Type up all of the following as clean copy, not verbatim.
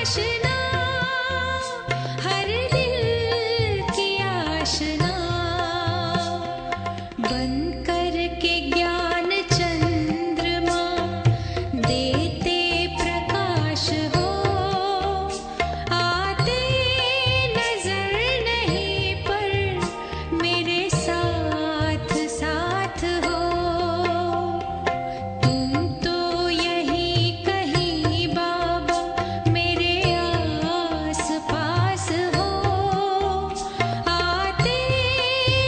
आशना, हर दिल की आशना, बन करके ज्ञान चंद्रमा देते प्रकाश हो, आते नजर नहीं पर मेरे साथ साथ हो। तुम तो यहीं कहीं बाबा मेरे आस पास हो, आते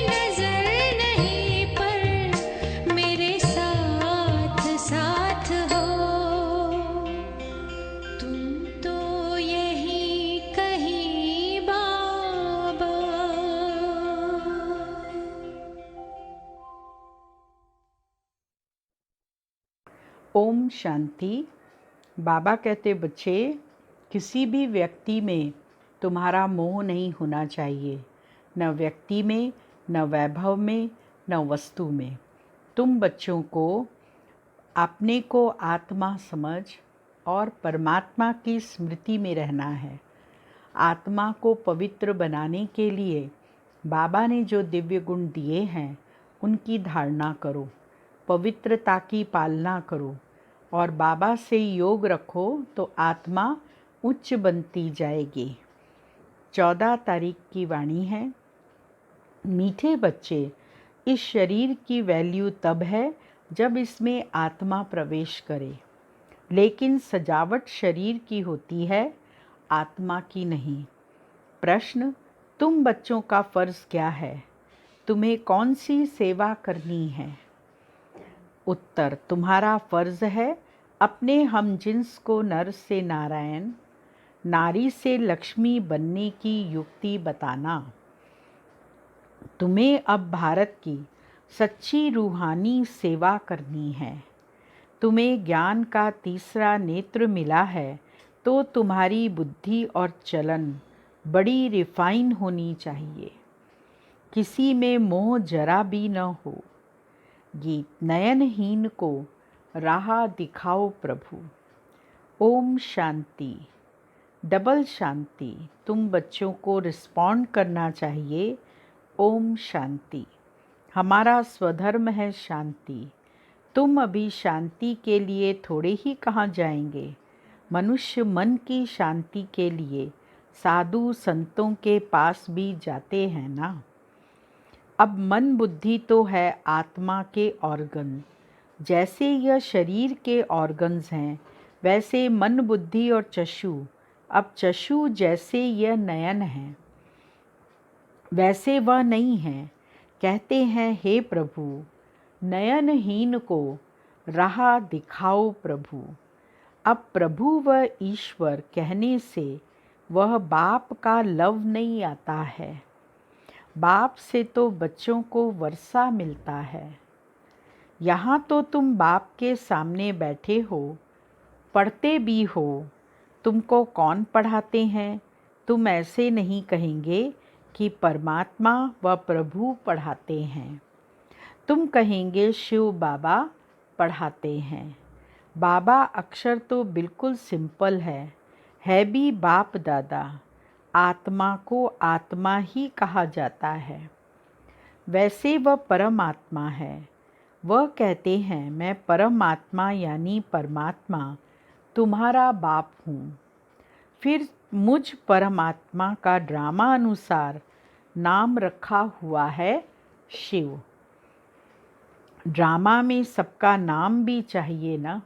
नजर नहीं पर मेरे साथ साथ हो। तुम तो यहीं कहीं बाबा। ओम शांति। बाबा कहते बच्चे, किसी भी व्यक्ति में तुम्हारा मोह नहीं होना चाहिए, न व्यक्ति में, न वैभव में, न वस्तु में। तुम बच्चों को अपने को आत्मा समझ और परमात्मा की स्मृति में रहना है। आत्मा को पवित्र बनाने के लिए बाबा ने जो दिव्य गुण दिए हैं उनकी धारणा करो, पवित्रता की पालना करो और बाबा से योग रखो तो आत्मा उच्च बनती जाएगी। 14 तारीख की वाणी है, मीठे बच्चे, इस शरीर की वैल्यू तब है जब इसमें आत्मा प्रवेश करे, लेकिन सजावट शरीर की होती है, आत्मा की नहीं। प्रश्न, तुम बच्चों का फ़र्ज़ क्या है? तुम्हें कौन सी सेवा करनी है? उत्तर, तुम्हारा फ़र्ज़ है अपने हम जिन्स को नर से नारायण, नारी से लक्ष्मी बनने की युक्ति बताना। तुम्हें अब भारत की सच्ची रूहानी सेवा करनी है। तुम्हें ज्ञान का तीसरा नेत्र मिला है तो तुम्हारी बुद्धि और चलन बड़ी रिफाइन होनी चाहिए, किसी में मोह जरा भी न हो। गीत, नयनहीन को राह दिखाओ प्रभु। ओम शांति। डबल शांति। तुम बच्चों को रिस्पॉन्ड करना चाहिए। ओम शांति। हमारा स्वधर्म है शांति। तुम अभी शांति के लिए थोड़े ही कहाँ जाएंगे। मनुष्य मन की शांति के लिए साधु संतों के पास भी जाते हैं ना। अब मन बुद्धि तो है आत्मा के ऑर्गन। जैसे यह शरीर के ऑर्गन्स हैं, वैसे मन बुद्धि और चक्षु, अब चक्षु जैसे यह नयन है वैसे वह नहीं है। कहते हैं, हे प्रभु, नयनहीन को राह दिखाओ प्रभु। अब प्रभु व ईश्वर कहने से वह बाप का लव नहीं आता है। बाप से तो बच्चों को वर्षा मिलता है। यहाँ तो तुम बाप के सामने बैठे हो, पढ़ते भी हो। तुमको कौन पढ़ाते हैं? तुम ऐसे नहीं कहेंगे कि परमात्मा व प्रभु पढ़ाते हैं। तुम कहेंगे शिव बाबा पढ़ाते हैं। बाबा अक्षर तो बिल्कुल सिंपल है भी बाप दादा। आत्मा को आत्मा ही कहा जाता है। वैसे वह परमात्मा है। वह कहते हैं, मैं परमात्मा यानी परमात्मा तुम्हारा बाप हूँ। फिर मुझ परमात्मा का ड्रामा अनुसार नाम रखा हुआ है शिव। ड्रामा में सबका नाम भी चाहिए ना।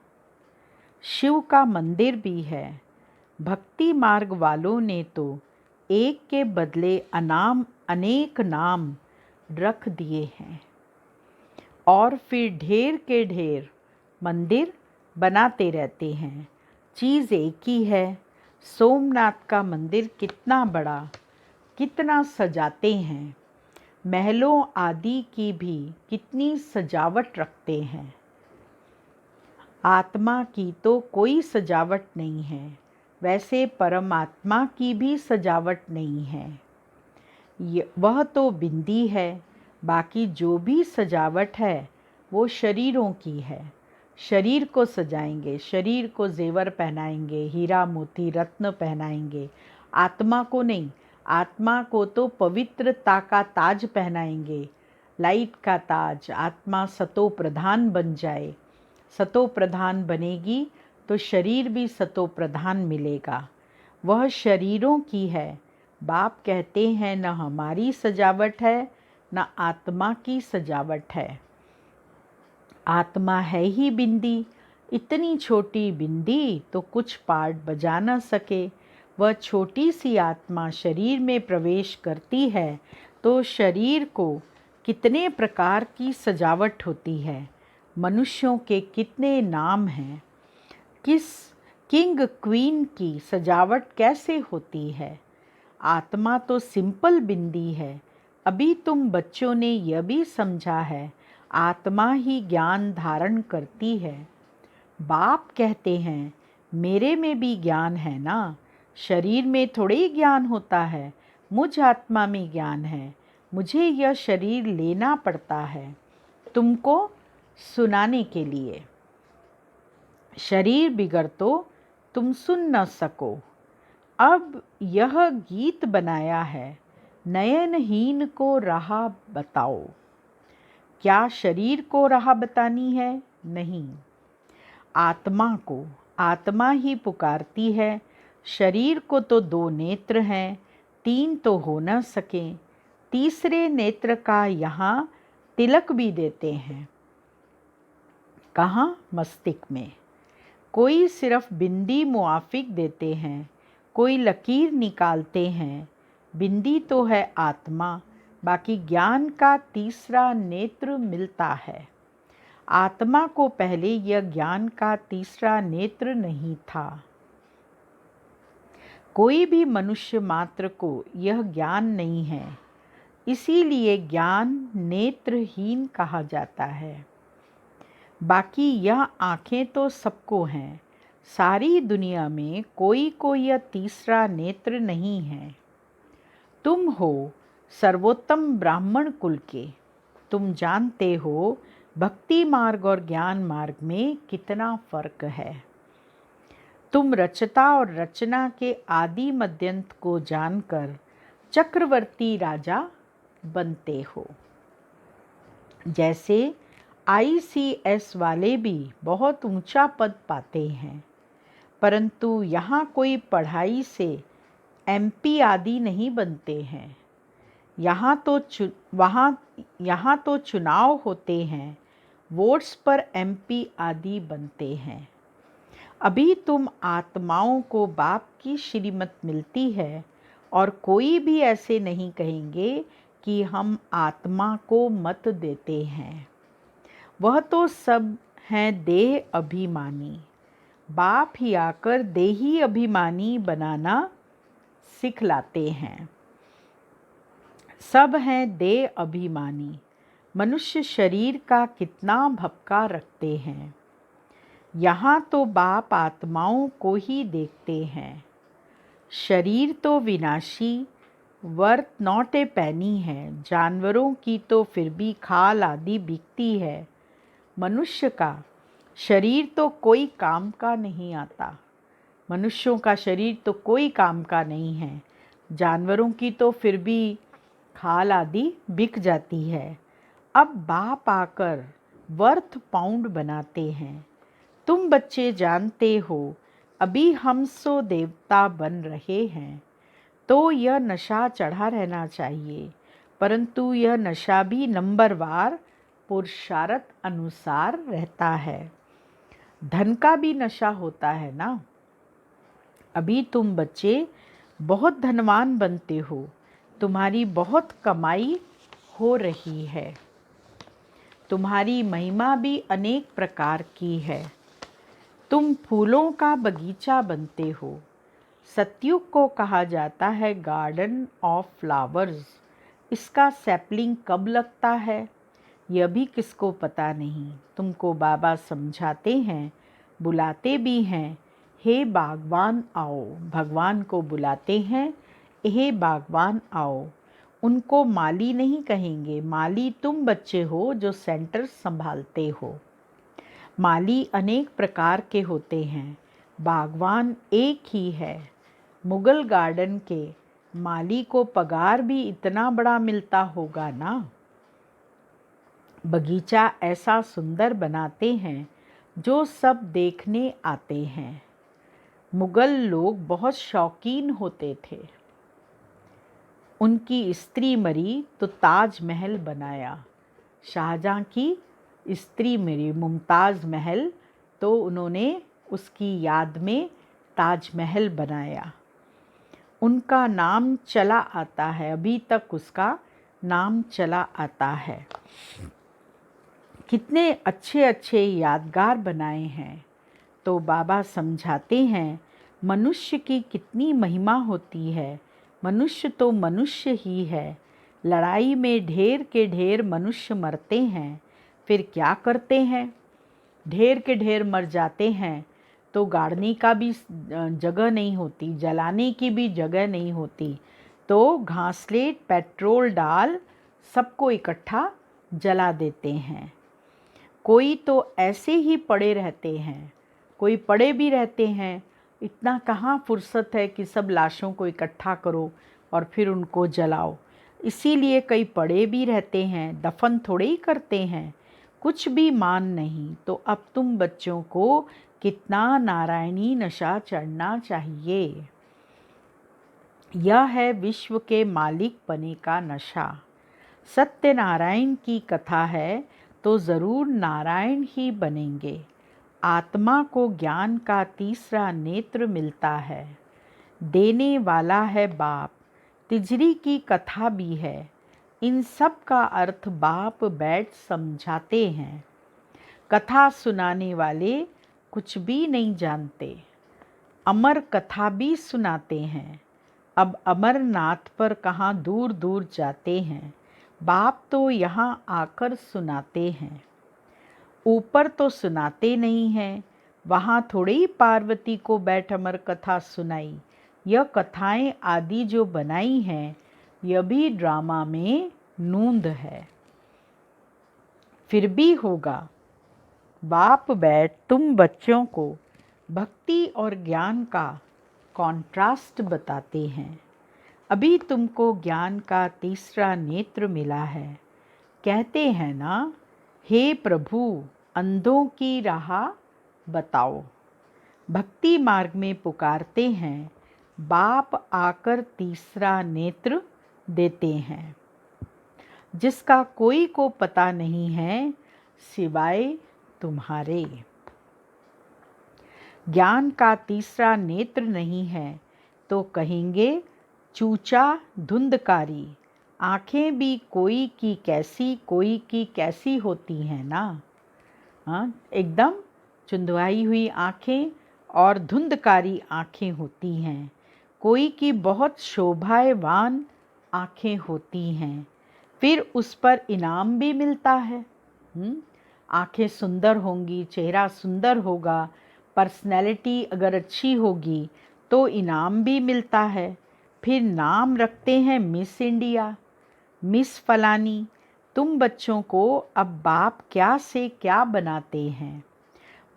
शिव का मंदिर भी है। भक्ति मार्ग वालों ने तो एक के बदले अनेक नाम रख दिए हैं और फिर ढेर के ढेर मंदिर बनाते रहते हैं। चीज़ एक ही है। सोमनाथ का मंदिर कितना बड़ा, कितना सजाते हैं। महलों आदि की भी कितनी सजावट रखते हैं। आत्मा की तो कोई सजावट नहीं है, वैसे परमात्मा की भी सजावट नहीं है। वह तो बिंदी है। बाकी जो भी सजावट है वो शरीरों की है। शरीर को सजाएंगे, शरीर को जेवर पहनाएंगे, हीरा मोती रत्न पहनाएंगे, आत्मा को नहीं। आत्मा को तो पवित्रता का ताज पहनाएंगे, लाइट का ताज। आत्मा सतो प्रधान बन जाए, सतो प्रधान बनेगी तो शरीर भी सतो प्रधान मिलेगा। वह शरीरों की है। बाप कहते हैं न हमारी सजावट है न आत्मा की सजावट है। आत्मा है ही बिंदी, इतनी छोटी बिंदी तो कुछ पार्ट बजा न सके। वह छोटी सी आत्मा शरीर में प्रवेश करती है तो शरीर को कितने प्रकार की सजावट होती है। मनुष्यों के कितने नाम हैं, किस किंग क्वीन की सजावट कैसे होती है। आत्मा तो सिंपल बिंदी है। अभी तुम बच्चों ने यह भी समझा है, आत्मा ही ज्ञान धारण करती है। बाप कहते हैं मेरे में भी ज्ञान है ना, शरीर में थोड़े ही ज्ञान होता है। मुझ आत्मा में ज्ञान है, मुझे यह शरीर लेना पड़ता है तुमको सुनाने के लिए। शरीर बिगड़ तो तुम सुन न सको। अब यह गीत बनाया है, नयनहीन को राह बताओ। क्या शरीर को राह बतानी है? नहीं, आत्मा को। आत्मा ही पुकारती है। शरीर को तो 2 नेत्र हैं, 3 तो हो न सके। तीसरे नेत्र का यहाँ तिलक भी देते हैं। कहाँ? मस्तिष्क में। कोई सिर्फ बिंदी मुआफिक देते हैं, कोई लकीर निकालते हैं। बिंदी तो है आत्मा, बाकी ज्ञान का तीसरा नेत्र मिलता है। आत्मा को पहले यह ज्ञान का तीसरा नेत्र नहीं था। कोई भी मनुष्य मात्र को यह ज्ञान नहीं है, इसीलिए ज्ञान नेत्रहीन कहा जाता है। बाकी यह आँखें तो सबको हैं। सारी दुनिया में कोई को यह तीसरा नेत्र नहीं है। तुम हो सर्वोत्तम ब्राह्मण कुल के। तुम जानते हो भक्ति मार्ग और ज्ञान मार्ग में कितना फर्क है। तुम रचता और रचना के आदि मध्यंत को जानकर चक्रवर्ती राजा बनते हो। जैसे ICS वाले भी बहुत ऊंचा पद पाते हैं, परंतु यहाँ कोई पढ़ाई से MP आदि नहीं बनते हैं। यहाँ तो चुनाव होते हैं, वोट्स पर MP आदि बनते हैं। अभी तुम आत्माओं को बाप की श्रीमत मिलती है और कोई भी ऐसे नहीं कहेंगे कि हम आत्मा को मत देते हैं। वह तो सब हैं देह अभिमानी। बाप ही आकर देही अभिमानी बनाना सिखलाते हैं। सब हैं देह अभिमानी। मनुष्य शरीर का कितना भपका रखते हैं। यहाँ तो बाप आत्माओं को ही देखते हैं। शरीर तो विनाशी, वर्थ नॉट ए पैनी है। जानवरों की तो फिर भी खाल आदि बिकती है। मनुष्य का शरीर तो कोई काम का नहीं आता। मनुष्यों का शरीर तो कोई काम का नहीं है। जानवरों की तो फिर भी खाल आदि बिक जाती है। अब बाप आकर वर्थ पाउंड बनाते हैं। तुम बच्चे जानते हो अभी हम सो देवता बन रहे हैं, तो यह नशा चढ़ा रहना चाहिए, परंतु यह नशा भी नंबरवार पुरुषार्थ अनुसार रहता है। धन का भी नशा होता है ना। अभी तुम बच्चे बहुत धनवान बनते हो, तुम्हारी बहुत कमाई हो रही है। तुम्हारी महिमा भी अनेक प्रकार की है। तुम फूलों का बगीचा बनते हो। सतयुग को कहा जाता है गार्डन ऑफ फ्लावर्स। इसका सैपलिंग कब लगता है यह भी किसको पता नहीं। तुमको बाबा समझाते हैं, बुलाते भी हैं, हे बागवान आओ। भगवान को बुलाते हैं, हे बागवान आओ। उनको माली नहीं कहेंगे, माली तुम बच्चे हो जो सेंटर संभालते हो। माली अनेक प्रकार के होते हैं, बागवान एक ही है। मुगल गार्डन के माली को पगार भी इतना बड़ा मिलता होगा ना। बगीचा ऐसा सुंदर बनाते हैं जो सब देखने आते हैं। मुगल लोग बहुत शौकीन होते थे। उनकी स्त्री मरी तो ताजमहल बनाया। शाहजहाँ की स्त्री मरी मुमताज़ महल, तो उन्होंने उसकी याद में ताजमहल बनाया। उनका नाम चला आता है, अभी तक उसका नाम चला आता है। कितने अच्छे अच्छे यादगार बनाए हैं। तो बाबा समझाते हैं, मनुष्य की कितनी महिमा होती है। मनुष्य तो मनुष्य ही है। लड़ाई में ढेर के ढेर मनुष्य मरते हैं, फिर क्या करते हैं? ढेर के ढेर मर जाते हैं तो गाड़ने का भी जगह नहीं होती, जलाने की भी जगह नहीं होती, तो घासलेट पेट्रोल डाल सबको इकट्ठा जला देते हैं। कोई तो ऐसे ही पड़े रहते हैं, कोई पड़े भी रहते हैं। इतना कहाँ फुर्सत है कि सब लाशों को इकट्ठा करो और फिर उनको जलाओ। इसीलिए कई पड़े भी रहते हैं, दफन थोड़े ही करते हैं। कुछ भी मान नहीं। तो अब तुम बच्चों को कितना नारायणी नशा चढ़ना चाहिए। यह है विश्व के मालिक बने का नशा। सत्यनारायण की कथा है तो ज़रूर नारायण ही बनेंगे। आत्मा को ज्ञान का तीसरा नेत्र मिलता है। देने वाला है बाप। तिजरी की कथा भी है। इन सब का अर्थ बाप बैठ समझाते हैं। कथा सुनाने वाले कुछ भी नहीं जानते। अमर कथा भी सुनाते हैं। अब अमरनाथ पर कहाँ दूर दूर जाते हैं। बाप तो यहाँ आकर सुनाते हैं। ऊपर तो सुनाते नहीं हैं। वहाँ थोड़े ही पार्वती को बैठ अमर कथा सुनाई। यह कथाएं आदि जो बनाई हैं, यह भी ड्रामा में नूंद है। फिर भी होगा। बाप बैठ तुम बच्चों को भक्ति और ज्ञान का कॉन्ट्रास्ट बताते हैं। अभी तुमको ज्ञान का तीसरा नेत्र मिला है। कहते हैं ना, हे प्रभु अंधों की राह बताओ। भक्ति मार्ग में पुकारते हैं, बाप आकर तीसरा नेत्र देते हैं। जिसका कोई को पता नहीं है सिवाय तुम्हारे। ज्ञान का तीसरा नेत्र नहीं है तो कहेंगे चूचा धुंधकारी। आँखें भी कोई की कैसी होती हैं ना। हाँ, एकदम चुंदवाई हुई आँखें और धुंधकारी आँखें होती हैं। कोई की बहुत शोभावान आँखें होती हैं, फिर उस पर इनाम भी मिलता है। आँखें सुंदर होंगी, चेहरा सुंदर होगा, पर्सनैलिटी अगर अच्छी होगी तो इनाम भी मिलता है। फिर नाम रखते हैं मिस इंडिया, मिस फलानी। तुम बच्चों को अब बाप क्या से क्या बनाते हैं।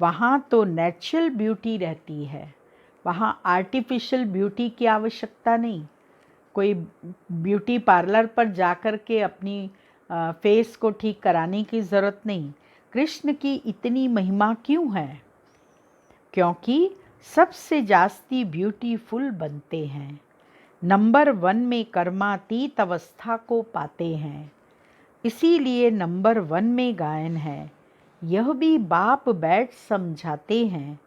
वहाँ तो नेचुरल ब्यूटी रहती है, वहाँ आर्टिफिशियल ब्यूटी की आवश्यकता नहीं। कोई ब्यूटी पार्लर पर जाकर के अपनी फेस को ठीक कराने की ज़रूरत नहीं। कृष्ण की इतनी महिमा क्यों है? क्योंकि सबसे जास्ती ब्यूटीफुल बनते हैं। नंबर 1 में कर्मातीत अवस्था को पाते हैं। इसीलिए नंबर 1 में गायन है। यह भी बाप बैठ समझाते हैं।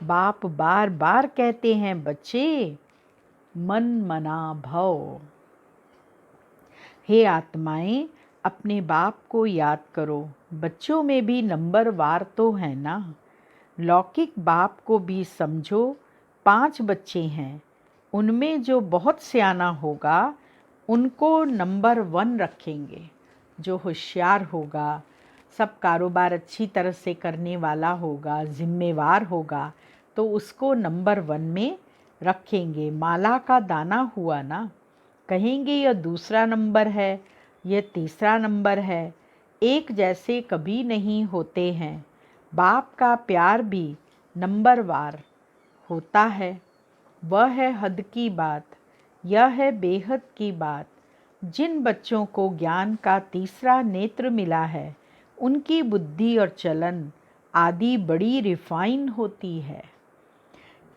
बाप बार बार कहते हैं, बच्चे मन मना भव। हे आत्माएं, अपने बाप को याद करो। बच्चों में भी नंबर वार तो है ना। लौकिक बाप को भी समझो। 5 बच्चे हैं, उनमें जो बहुत सियाना होगा उनको नंबर 1 रखेंगे। जो होशियार होगा, सब कारोबार अच्छी तरह से करने वाला होगा, जिम्मेवार होगा, तो उसको नंबर 1 में रखेंगे। माला का दाना हुआ ना, कहेंगे यह दूसरा नंबर है, यह तीसरा नंबर है। एक जैसे कभी नहीं होते हैं। बाप का प्यार भी नंबरवार होता है। वह है हद की बात, यह है बेहद की बात। जिन बच्चों को ज्ञान का तीसरा नेत्र मिला है, उनकी बुद्धि और चलन आदि बड़ी रिफाइन होती है।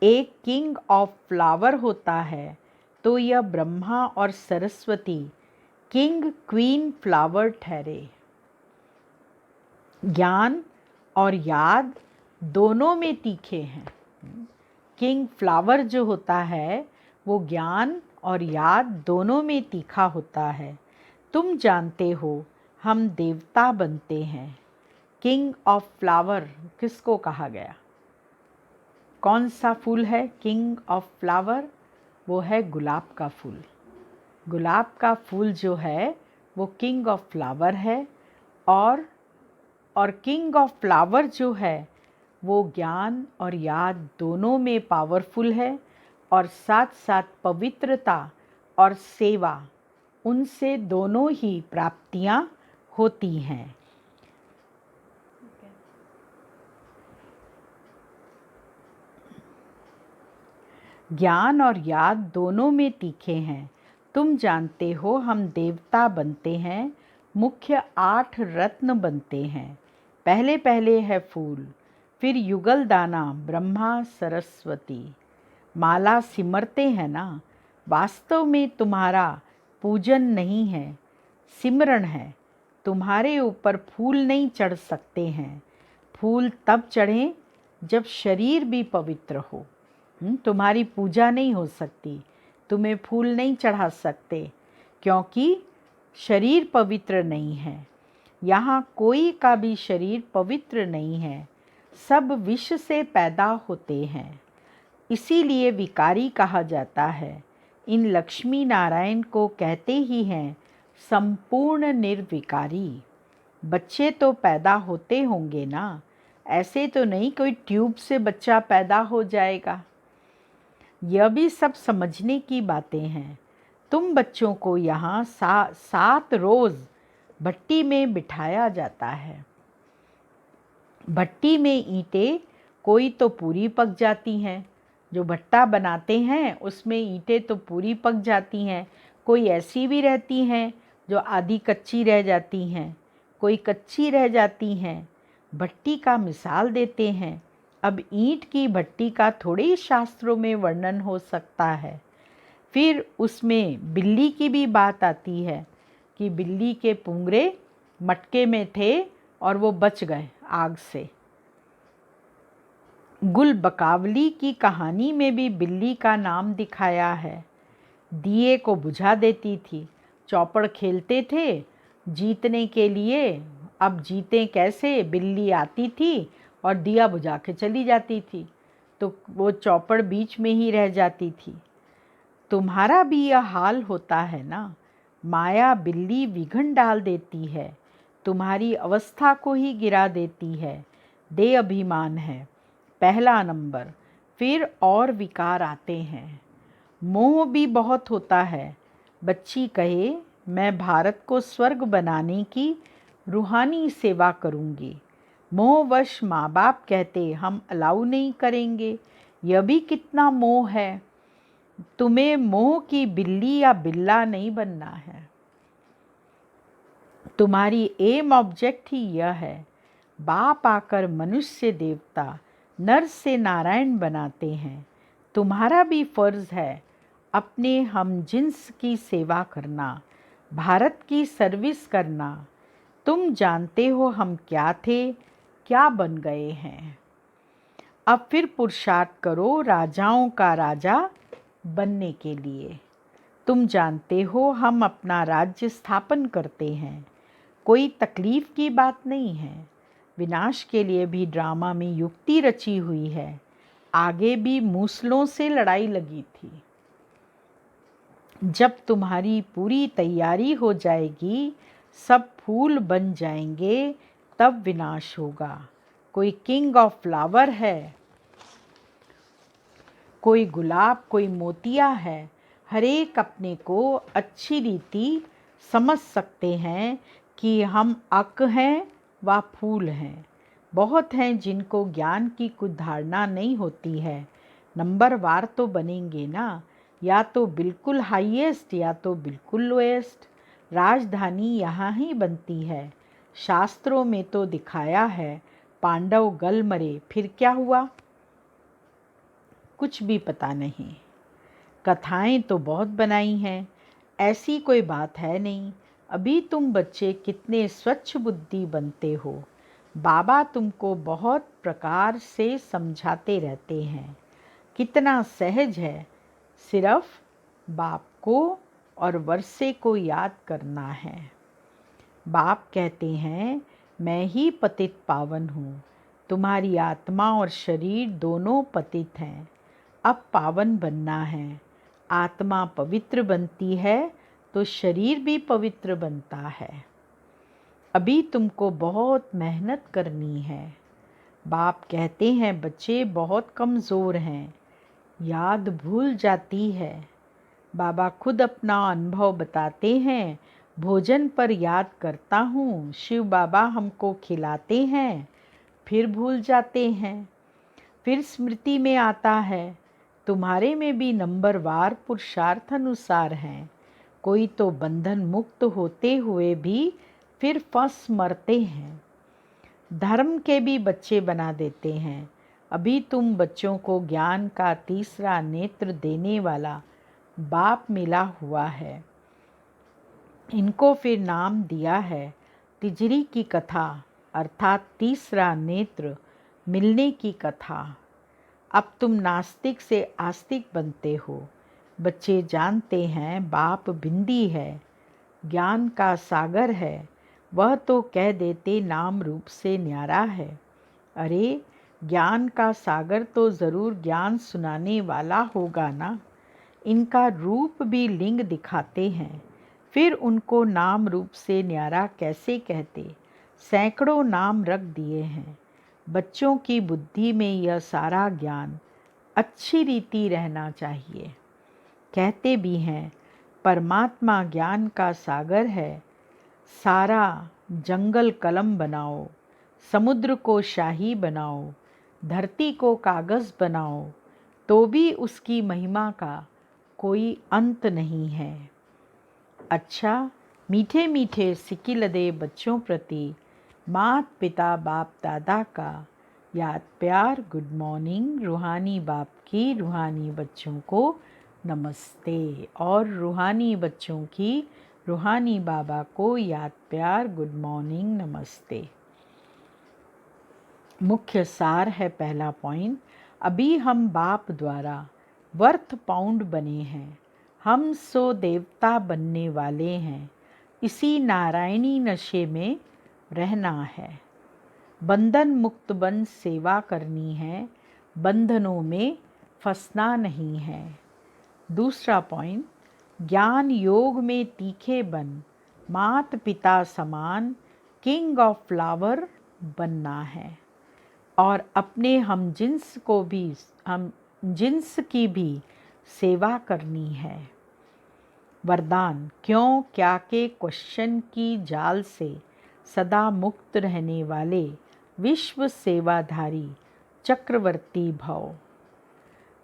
एक किंग ऑफ फ्लावर होता है, तो यह ब्रह्मा और सरस्वती किंग क्वीन फ्लावर ठहरे। ज्ञान और याद दोनों में तीखे हैं। किंग फ्लावर जो होता है वो ज्ञान और याद दोनों में तीखा होता है। तुम जानते हो हम देवता बनते हैं। किंग ऑफ फ्लावर किसको कहा गया? कौन सा फूल है किंग ऑफ फ्लावर? वो है गुलाब का फूल। गुलाब का फूल जो है वो किंग ऑफ फ्लावर है। और किंग ऑफ फ्लावर जो है वो ज्ञान और याद दोनों में पावरफुल है, और साथ साथ पवित्रता और सेवा, उनसे दोनों ही प्राप्तियां होती हैं। ज्ञान और याद दोनों में तीखे हैं। तुम जानते हो हम देवता बनते हैं, मुख्य 8 रत्न बनते हैं। पहले पहले है फूल, फिर युगल दाना ब्रह्मा सरस्वती। माला सिमरते हैं ना, वास्तव में तुम्हारा पूजन नहीं है, सिमरण है। तुम्हारे ऊपर फूल नहीं चढ़ सकते हैं। फूल तब चढ़ें जब शरीर भी पवित्र हो। तुम्हारी पूजा नहीं हो सकती, तुम्हें फूल नहीं चढ़ा सकते, क्योंकि शरीर पवित्र नहीं है। यहाँ कोई का भी शरीर पवित्र नहीं है, सब विष से पैदा होते हैं, इसीलिए विकारी कहा जाता है। इन लक्ष्मी नारायण को कहते ही हैं संपूर्ण निर्विकारी। बच्चे तो पैदा होते होंगे ना, ऐसे तो नहीं कोई ट्यूब से बच्चा पैदा हो जाएगा। यह भी सब समझने की बातें हैं। तुम बच्चों को यहाँ 7 रोज़ भट्टी में बिठाया जाता है। भट्टी में ईंटें कोई तो पूरी पक जाती हैं, जो भट्टा बनाते हैं उसमें ईंटें तो पूरी पक जाती हैं, कोई ऐसी भी रहती हैं जो आधी कच्ची रह जाती हैं, कोई कच्ची रह जाती हैं। भट्टी का मिसाल देते हैं। अब ईंट की भट्टी का थोड़े ही शास्त्रों में वर्णन हो सकता है। फिर उसमें बिल्ली की भी बात आती है कि बिल्ली के पुंगरे मटके में थे और वो बच गए आग से। गुल बकावली की कहानी में भी बिल्ली का नाम दिखाया है। दिए को बुझा देती थी। चौपड़ खेलते थे जीतने के लिए, अब जीतें कैसे? बिल्ली आती थी और दिया बुझा के चली जाती थी, तो वो चौपड़ बीच में ही रह जाती थी। तुम्हारा भी यह हाल होता है ना। माया बिल्ली विघन डाल देती है, तुम्हारी अवस्था को ही गिरा देती है। दे अभिमान है पहला नंबर, फिर और विकार आते हैं। मोह भी बहुत होता है। बच्ची कहे मैं भारत को स्वर्ग बनाने की रूहानी सेवा करूंगी। मोहवश माँ बाप कहते हम अलाउ नहीं करेंगे। यह भी कितना मोह है। तुम्हें मोह की बिल्ली या बिल्ला नहीं बनना है। तुम्हारी एम ऑब्जेक्ट ही यह है। बाप आकर मनुष्य देवता, नर से नारायण बनाते हैं। तुम्हारा भी फर्ज है अपने हम जिन्स की सेवा करना, भारत की सर्विस करना। तुम जानते हो हम क्या थे, क्या बन गए हैं। अब फिर पुरुषार्थ करो राजाओं का राजा बनने के लिए। तुम जानते हो हम अपना राज्य स्थापन करते हैं, कोई तकलीफ की बात नहीं है। विनाश के लिए भी ड्रामा में युक्ति रची हुई है। आगे भी मूसलों से लड़ाई लगी थी। जब तुम्हारी पूरी तैयारी हो जाएगी, सब फूल बन जाएंगे, तब विनाश होगा। कोई किंग ऑफ फ्लावर है, कोई गुलाब, कोई मोतिया है। हर एक अपने को अच्छी रीति समझ सकते हैं कि हम अक हैं व फूल हैं। बहुत हैं जिनको ज्ञान की कुछ धारणा नहीं होती है। नंबरवार तो बनेंगे ना, या तो बिल्कुल हाईएस्ट या तो बिल्कुल लोएस्ट। राजधानी यहाँ ही बनती है। शास्त्रों में तो दिखाया है पांडव गल मरे, फिर क्या हुआ? कुछ भी पता नहीं। कथाएं तो बहुत बनाई हैं, ऐसी कोई बात है नहीं। अभी तुम बच्चे कितने स्वच्छ बुद्धि बनते हो। बाबा तुमको बहुत प्रकार से समझाते रहते हैं। कितना सहज है, सिर्फ बाप को और वर्षे को याद करना है। बाप कहते हैं, मैं ही पतित पावन हूँ। तुम्हारी आत्मा और शरीर दोनों पतित हैं। अब पावन बनना है। आत्मा पवित्र बनती है तो शरीर भी पवित्र बनता है। अभी तुमको बहुत मेहनत करनी है। बाप कहते हैं, बच्चे बहुत कमज़ोर हैं, याद भूल जाती है। बाबा खुद अपना अनुभव बताते हैं, भोजन पर याद करता हूँ, शिव बाबा हमको खिलाते हैं, फिर भूल जाते हैं। फिर स्मृति में आता है, तुम्हारे में भी नंबरवार पुरुषार्थ अनुसार हैं। कोई तो बंधन मुक्त होते हुए भी फिर फंस मरते हैं। धर्म के भी बच्चे बना देते हैं। अभी तुम बच्चों को ज्ञान का तीसरा नेत्र देने वाला बाप मिला हुआ है। इनको फिर नाम दिया है तिजरी की कथा, अर्थात तीसरा नेत्र मिलने की कथा। अब तुम नास्तिक से आस्तिक बनते हो। बच्चे जानते हैं बाप बिंदी है, ज्ञान का सागर है। वह तो कह देते नाम रूप से न्यारा है। अरे, ज्ञान का सागर तो ज़रूर ज्ञान सुनाने वाला होगा ना। इनका रूप भी लिंग दिखाते हैं, फिर उनको नाम रूप से न्यारा कैसे कहते? सैकड़ों नाम रख दिए हैं। बच्चों की बुद्धि में यह सारा ज्ञान अच्छी रीति रहना चाहिए। कहते भी हैं, परमात्मा ज्ञान का सागर है। सारा जंगल कलम बनाओ, समुद्र को शाही बनाओ, धरती को कागज़ बनाओ, तो भी उसकी महिमा का कोई अंत नहीं है। अच्छा, मीठे मीठे सिकिलदे बच्चों प्रति मात पिता बाप दादा का याद प्यार, गुड मॉर्निंग। रूहानी बाप की रूहानी बच्चों को नमस्ते, और रूहानी बच्चों की रूहानी बाबा को याद प्यार, गुड मॉर्निंग, नमस्ते। मुख्य सार है पहला पॉइंट, अभी हम बाप द्वारा वर्थ पाउंड बने हैं। हम सो देवता बनने वाले हैं। इसी नारायणी नशे में रहना है। बंधन मुक्त बन सेवा करनी है, बंधनों में फंसना नहीं है। दूसरा पॉइंट, ज्ञान योग में तीखे बन मात पिता समान किंग ऑफ फ्लावर बनना है, और अपने हम जिन्स की भी सेवा करनी है। वरदान, क्यों क्या के क्वेश्चन की जाल से सदा मुक्त रहने वाले विश्व सेवाधारी चक्रवर्ती भव।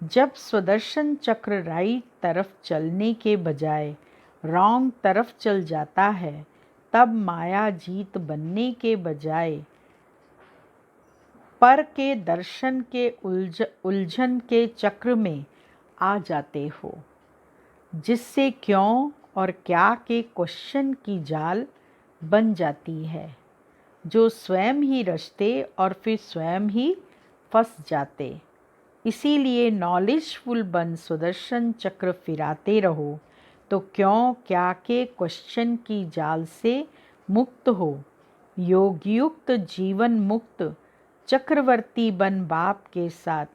जब स्वदर्शन चक्र राइट तरफ चलने के बजाय रॉन्ग तरफ चल जाता है, तब माया जीत बनने के बजाय पर के दर्शन के उलझन के चक्र में आ जाते हो, जिससे क्यों और क्या के क्वेश्चन की जाल बन जाती है, जो स्वयं ही रचते और फिर स्वयं ही फंस जाते। इसीलिए नॉलेजफुल बन सुदर्शन चक्र फिराते रहो, तो क्यों क्या के क्वेश्चन की जाल से मुक्त हो। योगयुक्त जीवन मुक्त चक्रवर्ती बन बाप के साथ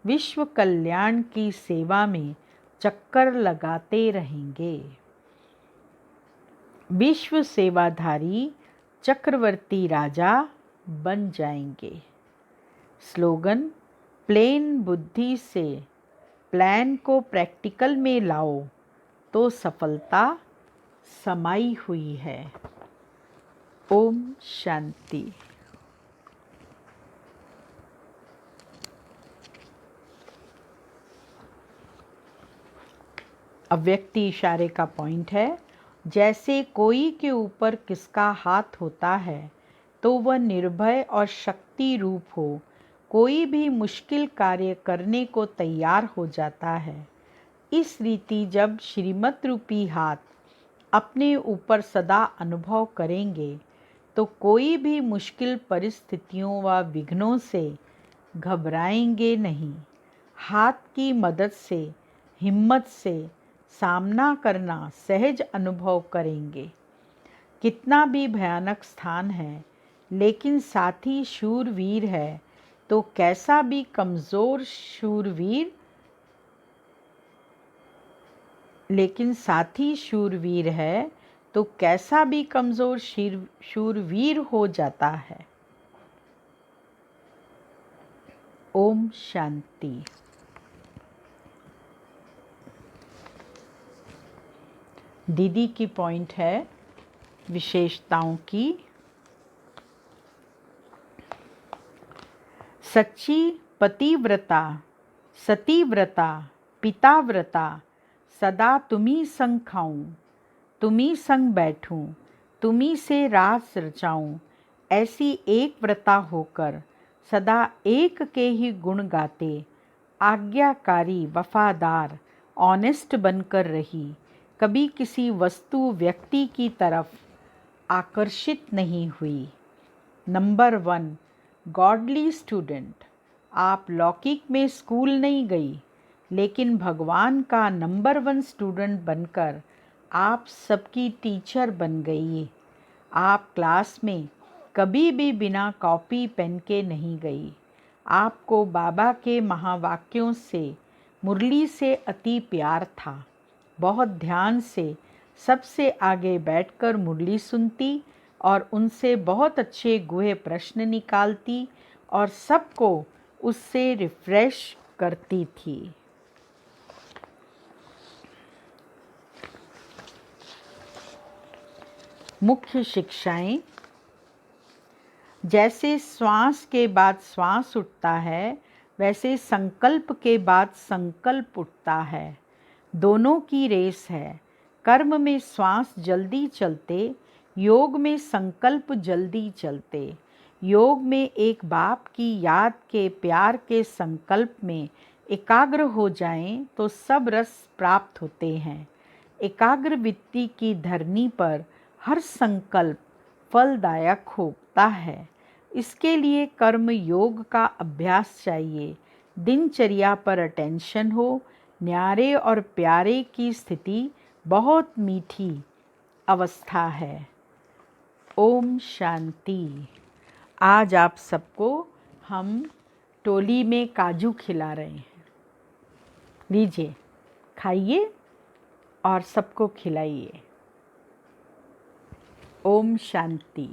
विश्व कल्याण की सेवा में चक्कर लगाते रहेंगे। विश्व सेवाधारी चक्रवर्ती राजा बन जाएंगे। स्लोगन, प्लेन बुद्धि से प्लान को प्रैक्टिकल में लाओ तो सफलता समाई हुई है। ओम शांति। अव्यक्ति इशारे का पॉइंट है, जैसे कोई के ऊपर किसका हाथ होता है तो वह निर्भय और शक्ति रूप हो, कोई भी मुश्किल कार्य करने को तैयार हो जाता है। इस रीति जब श्रीमत रूपी हाथ अपने ऊपर सदा अनुभव करेंगे तो कोई भी मुश्किल परिस्थितियों व विघ्नों से घबराएंगे नहीं। हाथ की मदद से हिम्मत से सामना करना सहज अनुभव करेंगे। कितना भी भयानक स्थान है लेकिन साथी शूरवीर है तो कैसा भी कमज़ोर शूरवीर लेकिन साथी शूरवीर है तो कैसा भी कमज़ोर शूरवीर हो जाता है। ओम शांति। दीदी की पॉइंट है विशेषताओं की। सच्ची पतिव्रता, सतीव्रता, पिताव्रता, सदा तुम्ही संग खाऊं, तुम्ही संग बैठूं, तुम्ही से रास रचाऊं, ऐसी एक व्रता होकर सदा एक के ही गुण गाते, आज्ञाकारी, वफादार, ऑनेस्ट बनकर रही, कभी किसी वस्तु व्यक्ति की तरफ आकर्षित नहीं हुई। Number 1, godly student. आप लौकिक में स्कूल नहीं गई, लेकिन भगवान का नंबर 1 स्टूडेंट बनकर आप सबकी टीचर बन गई। आप क्लास में कभी भी बिना कॉपी पेन के नहीं गई। आपको बाबा के महावाक्यों से, मुरली से अति प्यार था। बहुत ध्यान से सबसे आगे बैठकर मुरली सुनती और उनसे बहुत अच्छे गुहे प्रश्न निकालती और सबको उससे रिफ्रेश करती थी। मुख्य शिक्षाएं। जैसे श्वास के बाद श्वास उठता है, वैसे संकल्प के बाद संकल्प उठता है। दोनों की रेस है। कर्म में श्वास जल्दी चलते, योग में संकल्प जल्दी चलते। योग में एक बाप की याद के प्यार के संकल्प में एकाग्र हो जाएं तो सब रस प्राप्त होते हैं। एकाग्र वृत्ति की धरनी पर हर संकल्प फलदायक होता है। इसके लिए कर्म योग का अभ्यास चाहिए। दिनचर्या पर अटेंशन हो। न्यारे और प्यारे की स्थिति बहुत मीठी अवस्था है। ओम शांति। आज आप सबको हम टोली में काजू खिला रहे हैं। लीजिए, खाइए और सबको खिलाइए। ओम शांति।